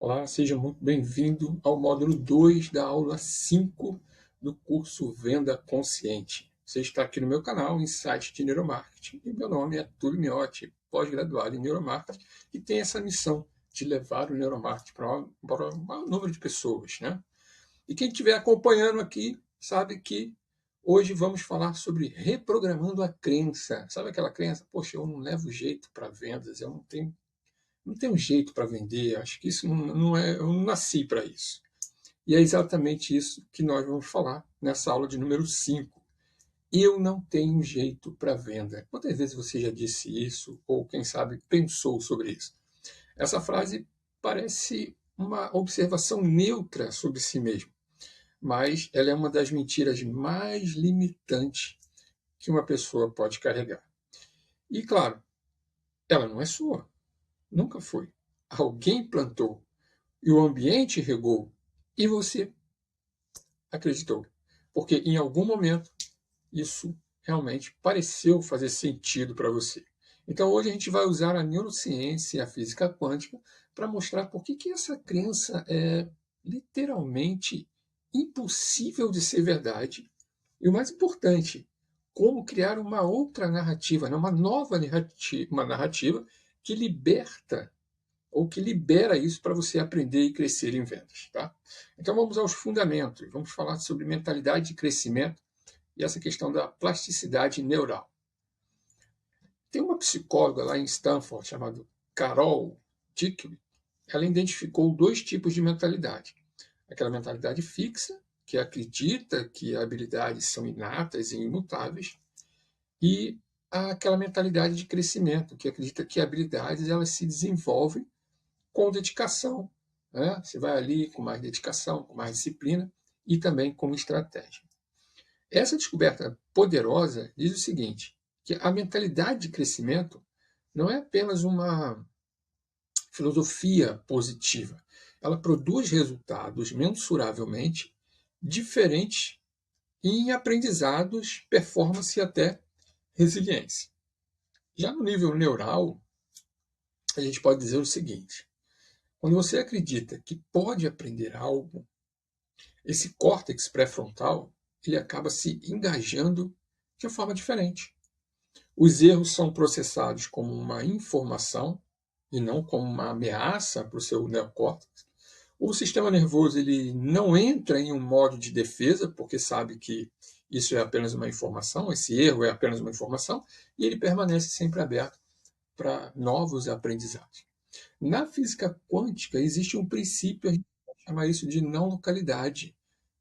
Olá, seja muito bem-vindo ao módulo 2 da aula 5 do curso Venda Consciente. Você está aqui no meu canal, Insight de Neuromarketing, e meu nome é Túlio Miotti, pós-graduado em Neuromarketing, e tem essa missão de levar o Neuromarketing para um maior número de pessoas, né? E quem estiver acompanhando aqui sabe que hoje vamos falar sobre reprogramando a crença. Sabe aquela crença? Poxa, eu não levo jeito para vendas, eu não tenho jeito para vender, acho que isso não é, eu não nasci para isso. E é exatamente isso que nós vamos falar nessa aula de número 5. Eu não tenho jeito para venda. Quantas vezes você já disse isso, ou quem sabe pensou sobre isso? Essa frase parece uma observação neutra sobre si mesmo, mas ela é uma das mentiras mais limitantes que uma pessoa pode carregar. E claro, ela não é sua, nunca foi. Alguém plantou e o ambiente regou e você acreditou. Porque em algum momento isso realmente pareceu fazer sentido para você. Então hoje a gente vai usar a neurociência e a física quântica para mostrar por que essa crença é literalmente impossível de ser verdade. E o mais importante, como criar uma outra narrativa, uma nova narrativa, uma narrativa que liberta ou que libera isso para você aprender e crescer em vendas. Tá? Então vamos aos fundamentos, vamos falar sobre mentalidade de crescimento e essa questão da plasticidade neural. Tem uma psicóloga lá em Stanford chamada Carol Dweck. Ela identificou dois tipos de mentalidade. Aquela mentalidade fixa, que acredita que habilidades são inatas e imutáveis, e aquela mentalidade de crescimento, que acredita que habilidades elas se desenvolvem com dedicação. Né? Você vai ali com mais dedicação, com mais disciplina e também com estratégia. Essa descoberta poderosa diz o seguinte, que a mentalidade de crescimento não é apenas uma filosofia positiva. Ela produz resultados mensuravelmente diferentes em aprendizados, performance e até resiliência. Já no nível neural, a gente pode dizer o seguinte: quando você acredita que pode aprender algo, esse córtex pré-frontal ele acaba se engajando de uma forma diferente. Os erros são processados como uma informação e não como uma ameaça para o seu neocórtex. O sistema nervoso ele não entra em um modo de defesa, porque sabe que isso é apenas uma informação, esse erro é apenas uma informação, e ele permanece sempre aberto para novos aprendizados. Na física quântica, existe um princípio, a gente chama isso de não localidade.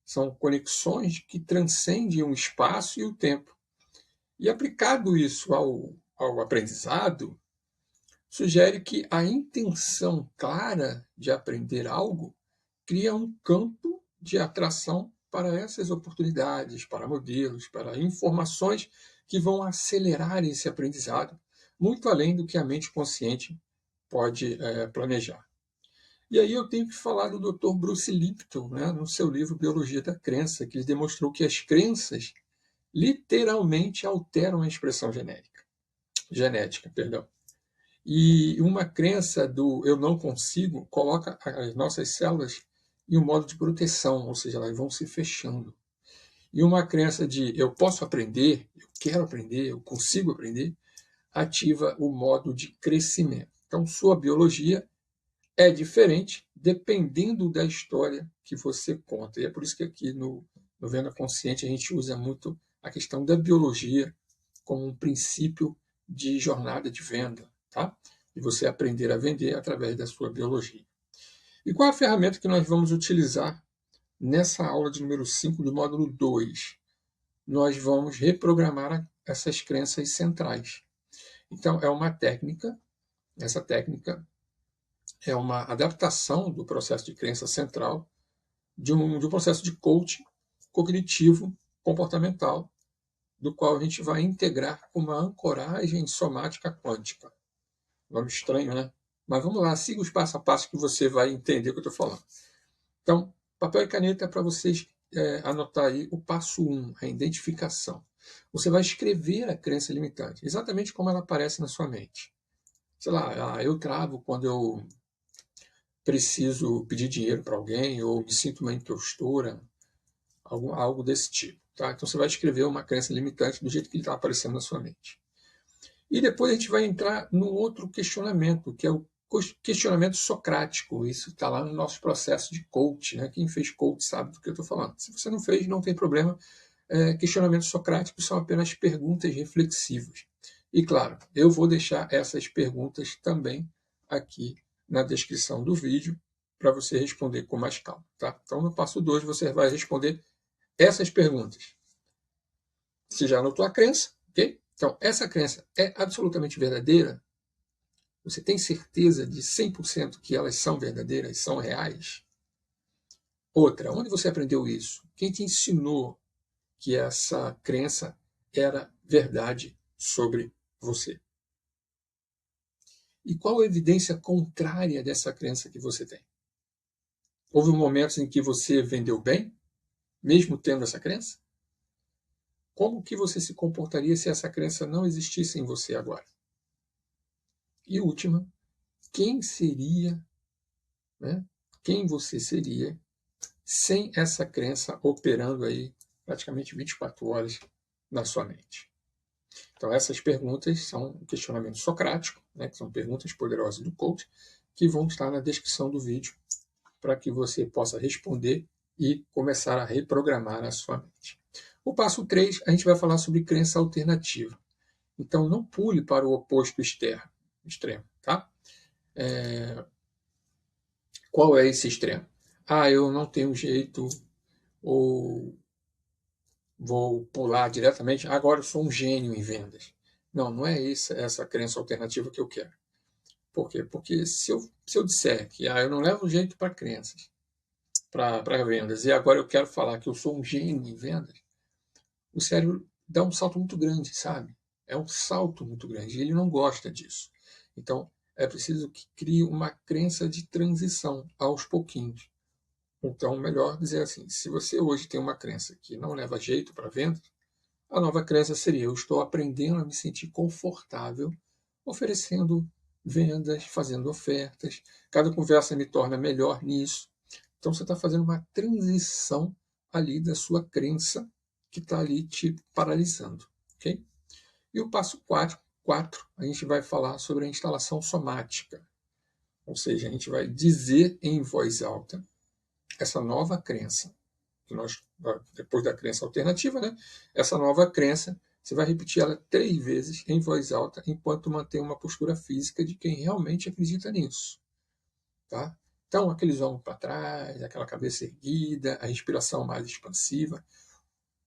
São conexões que transcendem o espaço e o tempo. E aplicado isso ao aprendizado, sugere que a intenção clara de aprender algo cria um campo de atração para essas oportunidades, para modelos, para informações que vão acelerar esse aprendizado, muito além do que a mente consciente pode planejar. E aí eu tenho que falar do Dr. Bruce Lipton, né, no seu livro Biologia da Crença, que ele demonstrou que as crenças literalmente alteram a expressão genética. E uma crença do eu não consigo coloca as nossas células em um modo de proteção, ou seja, elas vão se fechando. E uma crença de eu posso aprender, eu quero aprender, eu consigo aprender, ativa o modo de crescimento. Então, sua biologia é diferente dependendo da história que você conta. E é por isso que aqui no Venda Consciente a gente usa muito a questão da biologia como um princípio de jornada de venda, tá? E você aprender a vender através da sua biologia. E qual é a ferramenta que nós vamos utilizar nessa aula de número 5 do módulo 2? Nós vamos reprogramar essas crenças centrais. Então, é uma técnica, essa técnica é uma adaptação do processo de crença central de um processo de coaching cognitivo comportamental, do qual a gente vai integrar uma ancoragem somática quântica. Nome estranho, né? Mas vamos lá, siga os passo a passo que você vai entender o que eu estou falando. Então, papel e caneta para vocês anotar aí o passo 1, a identificação. Você vai escrever a crença limitante, exatamente como ela aparece na sua mente. Sei lá, eu travo quando eu preciso pedir dinheiro para alguém, ou me sinto uma impostora, algo desse tipo. Tá? Então você vai escrever uma crença limitante do jeito que ele está aparecendo na sua mente. E depois a gente vai entrar num outro questionamento, que é o questionamento socrático. Isso está lá no nosso processo de coach. Né? Quem fez coach sabe do que eu estou falando. Se você não fez, não tem problema. Questionamentos socráticos são apenas perguntas reflexivas. E claro, eu vou deixar essas perguntas também aqui na descrição do vídeo para você responder com mais calma. Tá? Então, no passo 2, você vai responder essas perguntas. Você já anotou a crença, ok? Então, essa crença é absolutamente verdadeira? Você tem certeza de 100% que elas são verdadeiras, são reais? Outra, onde você aprendeu isso? Quem te ensinou que essa crença era verdade sobre você? E qual a evidência contrária dessa crença que você tem? Houve momentos em que você vendeu bem, mesmo tendo essa crença? Como que você se comportaria se essa crença não existisse em você agora? E última, quem seria, né? Quem você seria sem essa crença operando aí praticamente 24 horas na sua mente? Então, essas perguntas são um questionamento socrático, né, que são perguntas poderosas do coach, que vão estar na descrição do vídeo para que você possa responder e começar a reprogramar a sua mente. O passo 3, a gente vai falar sobre crença alternativa. Então, não pule para o oposto extremo. Tá? Qual é esse extremo? Eu não tenho jeito, ou vou pular diretamente, agora eu sou um gênio em vendas. Não, não é essa crença alternativa que eu quero. Por quê? Porque se eu disser que eu não levo jeito para crenças, para vendas, e agora eu quero falar que eu sou um gênio em vendas, o cérebro dá um salto muito grande, sabe? É um salto muito grande, e ele não gosta disso. Então, é preciso que crie uma crença de transição aos pouquinhos. Então, melhor dizer assim, se você hoje tem uma crença que não leva jeito para vendas, a nova crença seria: eu estou aprendendo a me sentir confortável oferecendo vendas, fazendo ofertas. Cada conversa me torna melhor nisso. Então você está fazendo uma transição ali da sua crença que está ali te paralisando. Okay? E o passo 4, a gente vai falar sobre a instalação somática. Ou seja, a gente vai dizer em voz alta essa nova crença. Depois da crença alternativa, né? Essa nova crença, você vai repetir ela 3 vezes em voz alta, enquanto mantém uma postura física de quem realmente acredita nisso. Tá? Então, aqueles ombros para trás, aquela cabeça erguida, a respiração mais expansiva.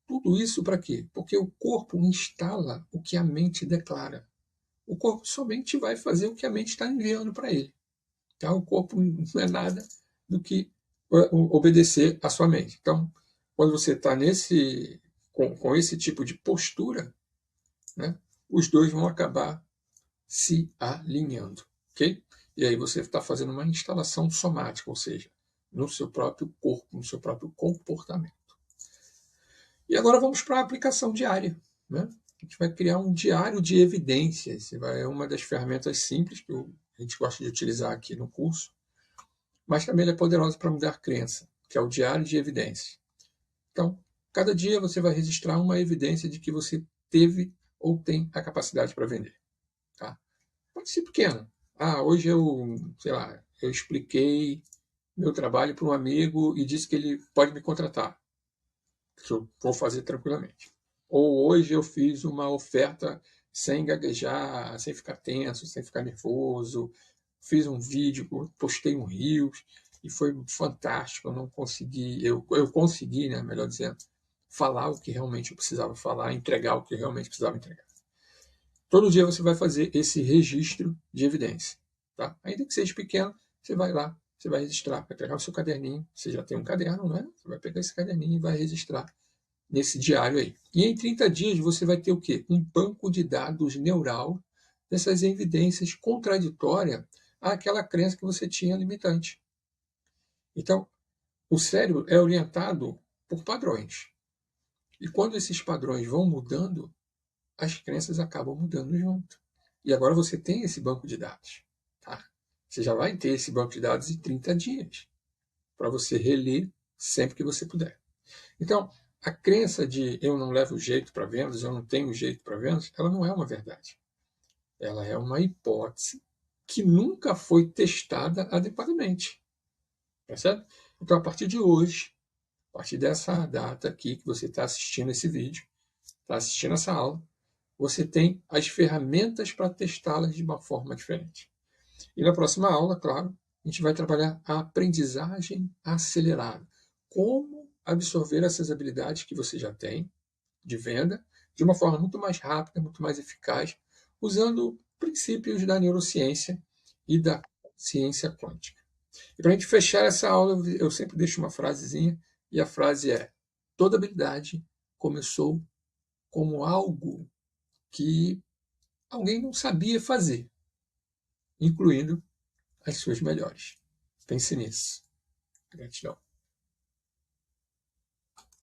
Tudo isso para quê? Porque o corpo instala o que a mente declara. O corpo somente vai fazer o que a mente está enviando para ele. Tá? O corpo não é nada do que obedecer à sua mente. Então, quando você está com esse tipo de postura, né, os dois vão acabar se alinhando. Ok? E aí você está fazendo uma instalação somática, ou seja, no seu próprio corpo, no seu próprio comportamento. E agora vamos para a aplicação diária. Né? A gente vai criar um diário de evidências. É uma das ferramentas simples que a gente gosta de utilizar aqui no curso, mas também ele é poderoso para mudar crença, que é o diário de evidências. Então, cada dia você vai registrar uma evidência de que você teve ou tem a capacidade para vender. Tá? Pode ser pequeno. Hoje eu expliquei meu trabalho para um amigo e disse que ele pode me contratar, que eu vou fazer tranquilamente. Ou hoje eu fiz uma oferta sem gaguejar, sem ficar tenso, sem ficar nervoso. Fiz um vídeo, postei um Reels e foi fantástico. Eu consegui, né, melhor dizendo, falar o que realmente eu precisava falar, entregar o que realmente precisava entregar. Todo dia você vai fazer esse registro de evidência. Tá? Ainda que seja pequeno, você vai lá, você vai registrar, vai pegar o seu caderninho. Você já tem um caderno, né? Você vai pegar esse caderninho e vai registrar nesse diário aí. E em 30 dias você vai ter o quê? Um banco de dados neural dessas evidências contraditórias àquela crença que você tinha limitante. Então, o cérebro é orientado por padrões. E quando esses padrões vão mudando, as crenças acabam mudando junto. E agora você tem esse banco de dados. Tá? Você já vai ter esse banco de dados em 30 dias para você reler sempre que você puder. Então, a crença de eu não levo jeito para vendas, eu não tenho jeito para vendas, ela não é uma verdade. Ela é uma hipótese que nunca foi testada adequadamente. Percebe? Então, a partir de hoje, a partir dessa data aqui que você está assistindo esse vídeo, está assistindo essa aula, você tem as ferramentas para testá-las de uma forma diferente. E na próxima aula, claro, a gente vai trabalhar a aprendizagem acelerada. Como absorver essas habilidades que você já tem de venda de uma forma muito mais rápida, muito mais eficaz, usando princípios da neurociência e da ciência quântica. E para a gente fechar essa aula, eu sempre deixo uma frasezinha, e a frase é: toda habilidade começou como algo que alguém não sabia fazer, incluindo as suas melhores. Pense nisso. Gratidão.